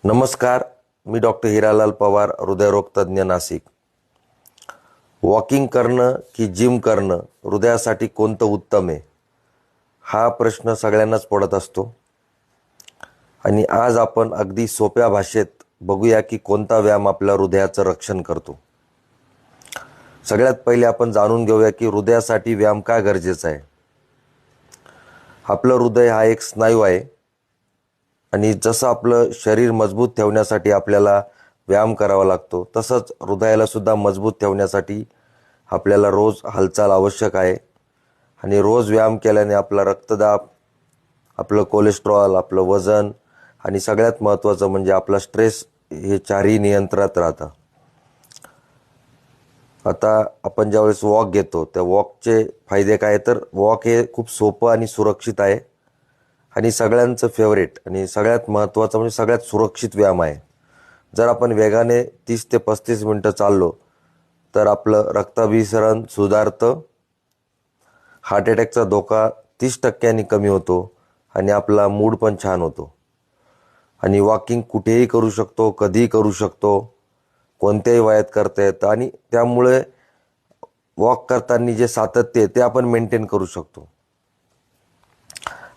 नमस्कार, मी डॉक्टर हिरालाल पवार, हृदयरोग तज्ज्ञ, नाशिक. वॉकिंग करणं की जिम करणं हृदयासाठी कोणतं उत्तम आहे, हा प्रश्न सगळ्यांनाच पडत असतो. आणि आज आपण अगदी सोप्या भाषेत बघूया की कोणता व्यायाम आपल्या हृदयाचं रक्षण करतो. सगळ्यात पहिले आपण जाणून घेऊया की हृदयासाठी व्यायाम का गरजेचा आहे. आपलं हृदय हा एक स्नायू आहे आणि जसं आपलं शरीर मजबूत ठेवण्यासाठी आपल्याला व्यायाम करावा लागतो, तसंच हृदयाला सुद्धा मजबूत ठेवण्यासाठी आपल्याला रोज हालचाल आवश्यक आहे. आणि रोज व्यायाम केल्याने आपला रक्तदाब, आपलं कोलेस्ट्रॉल, आपलं वजन आणि सगळ्यात महत्त्वाचं म्हणजे आपला स्ट्रेस हे चारही नियंत्रणात राहतं. आता आपण ज्यावेळेस वॉक घेतो त्या वॉकचे फायदे काय, तर वॉक हे खूप सोपं आणि सुरक्षित आहे आणि सगळ्यांचं फेवरेट आणि सगळ्यात महत्त्वाचं म्हणजे सगळ्यात सुरक्षित व्यायाम आहे. जर आपण वेगाने 30 ते 35 मिनटं चाललो तर आपलं रक्ताभिसरण सुधारतं, हार्ट अटॅकचा धोका 30% कमी होतो आणि आपला मूड पण छान होतो. आणि वॉकिंग कुठेही करू शकतो, कधीही करू शकतो, कोणत्याही वयात करता येतं आणि त्यामुळे वॉक करताना जे सातत्य आहे ते आपण मेंटेन करू शकतो.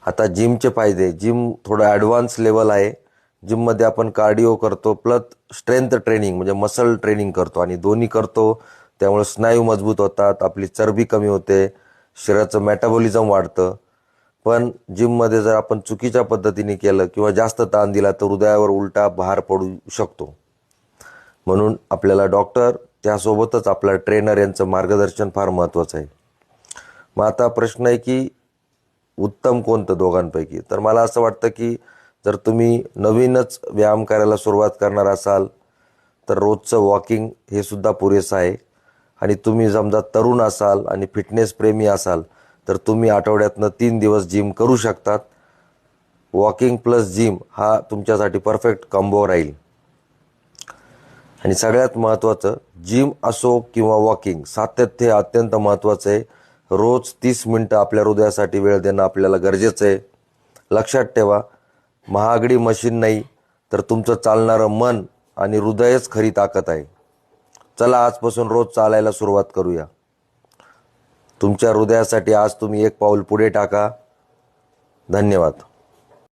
आता जिमचे फायदे, जिम थोडं ॲडव्हान्स लेवल आहे. जिममध्ये आपण कार्डिओ करतो प्लस स्ट्रेंथ ट्रेनिंग म्हणजे मसल ट्रेनिंग करतो आणि दोन्ही करतो. त्यामुळे स्नायू मजबूत होतात, आपली चरबी कमी होते, शरीराचं मेटाबॉलिझम वाढतं. पण जिममध्ये जर आपण चुकीच्या पद्धतीने केलं किंवा जास्त ताण दिला तर हृदयावर उलटा भार पडू शकतो. म्हणून आपल्याला डॉक्टर त्यासोबतच आपला ट्रेनर यांचं मार्गदर्शन फार महत्त्वाचं आहे. मग आता प्रश्न आहे की उत्तम कोणतं दोघांपैकी, तर मला असं वाटतं की जर तुम्ही नवीनच व्यायाम करायला सुरुवात करणार असाल तर रोजचं वॉकिंग हे सुद्धा पुरेसं आहे. आणि तुम्ही समजा तरुण असाल आणि फिटनेस प्रेमी असाल तर तुम्ही आठवड्यातनं 3 दिवस जिम करू शकतात. वॉकिंग प्लस जिम हा तुमच्यासाठी परफेक्ट कॉम्बो राहील. आणि सगळ्यात महत्त्वाचं, जिम असो किंवा वॉकिंग, सातत्य हे अत्यंत महत्त्वाचं आहे. रोज 30 मिनटं आपल्या हृदयासाठी वेळ देणं आपल्याला गरजेचं आहे. लक्षात ठेवा, महागडी मशीन नाही तर तुमचं चालणारं मन आणि हृदयच खरी ताकद आहे. चला आजपासून रोज चालायला सुरुवात करूया. तुमच्या हृदयासाठी आज तुम्ही एक पाऊल पुढे टाका. धन्यवाद.